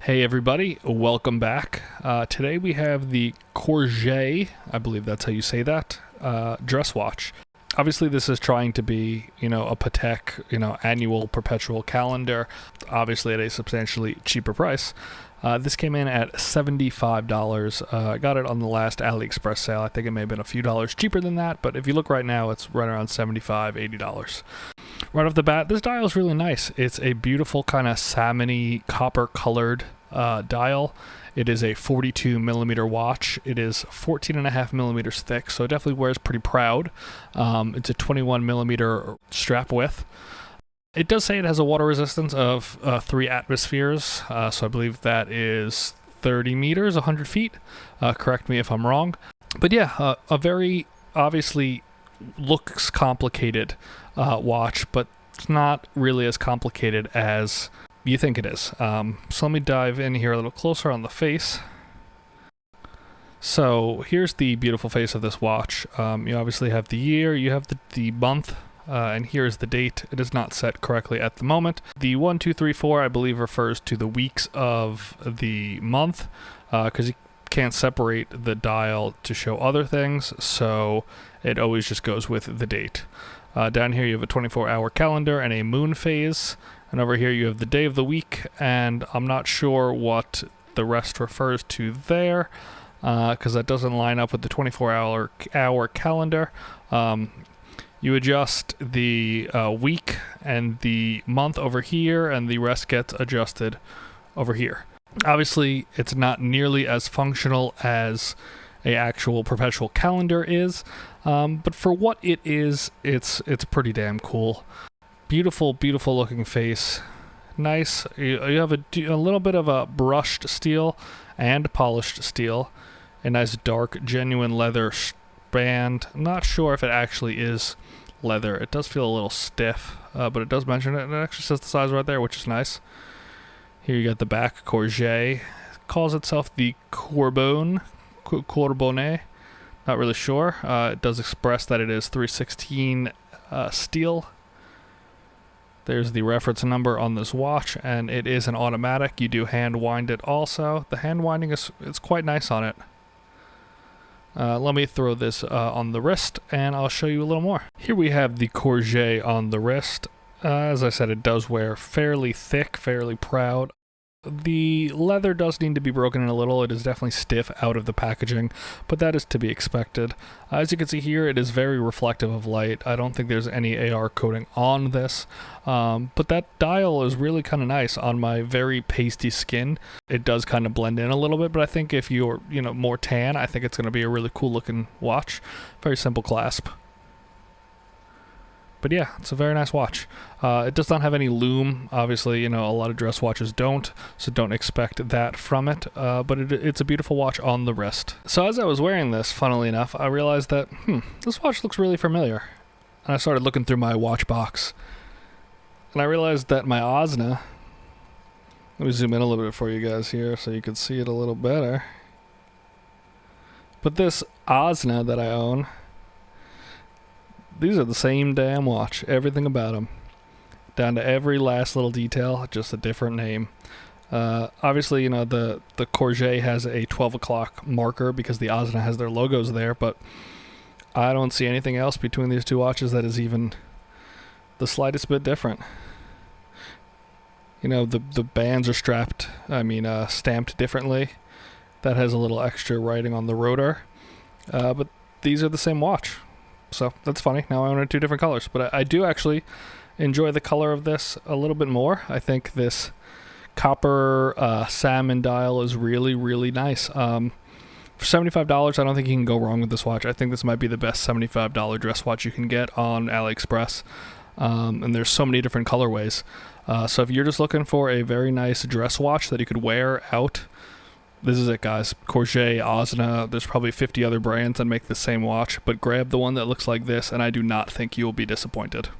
Hey everybody, welcome back. Today we have the Corgeut, I believe that's how you say that, dress watch. Obviously this is trying to be, a Patek, annual perpetual calendar, obviously at a substantially cheaper price. This came in at $75. I got it on the last AliExpress sale. I think it may have been a few dollars cheaper than that, but if you look right now, it's right around $75, $80. Right off the bat, this dial is really nice. It's a beautiful kind of salmon-y copper colored dial. It is a 42 millimeter watch. It is 14.5 millimeters thick, so it definitely wears pretty proud. It's a 21 millimeter strap width. It does say it has a water resistance of 3 atmospheres, so I believe that is 30 meters, 100 feet. Correct me if I'm wrong. But yeah, a very obviously looks complicated watch, but it's not really as complicated as you think it is. So let me dive in here a little closer on the face. So here's the beautiful face of this watch. You obviously have the year, you have the month, and here's the date. It is not set correctly at the moment. The 1, 2, 3, 4 I believe refers to the weeks of the month, because you can't separate the dial to show other things, so it always just goes with the date. Down here you have a 24-hour calendar and a moon phase, and over here you have the day of the week, and I'm not sure what the rest refers to there, because that doesn't line up with the 24-hour calendar. You adjust the week and the month over here, and the rest gets adjusted over here. Obviously, it's not nearly as functional as a actual perpetual calendar is, but for what it is, it's pretty damn cool. Beautiful, beautiful looking face. Nice. You have a little bit of a brushed steel and polished steel. A nice dark, genuine leather band. I'm not sure if it actually is leather. It does feel a little stiff, but it does mention it, and it actually says the size right there, which is nice. Here you got the back, Corgeut. It calls itself the Corbone. Not really sure. It does express that it is 316 steel. There's the reference number on this watch, and it is an automatic. You do hand wind it also. The hand winding is quite nice on it. Let me throw this on the wrist, and I'll show you a little more. Here we have the Corgeut on the wrist. As I said, it does wear fairly thick, fairly proud. The leather does need to be broken in a little. It is definitely stiff out of the packaging, but that is to be expected. As you can see here, it is very reflective of light. I don't think there's any AR coating on this, but that dial is really kind of nice on my very pasty skin. It does kind of blend in a little bit, but I think if you're, more tan, I think it's going to be a really cool looking watch. Very simple clasp. But yeah, it's a very nice watch. It does not have any lume. Obviously, a lot of dress watches don't, so don't expect that from it. But it's a beautiful watch on the wrist. So as I was wearing this, funnily enough, I realized that, this watch looks really familiar. And I started looking through my watch box. And I realized that my Osna, let me zoom in a little bit for you guys here so you can see it a little better. But this Osna that I own, these are the same damn watch, everything about them, down to every last little detail, just a different name. Obviously, the Corgeut has a 12 o'clock marker because the Osna has their logos there, but I don't see anything else between these two watches that is even the slightest bit different. The bands are stamped differently. That has a little extra writing on the rotor, but these are the same watch. So that's funny. Now I own it in 2 different colors, but I do actually enjoy the color of this a little bit more. I think this copper salmon dial is really, really nice. For $75, I don't think you can go wrong with this watch. I think this might be the best $75 dress watch you can get on AliExpress. And there's so many different colorways. So if you're just looking for a very nice dress watch that you could wear out, this is it, guys. Corgeut, Osna, there's probably 50 other brands that make the same watch, but grab the one that looks like this, and I do not think you will be disappointed.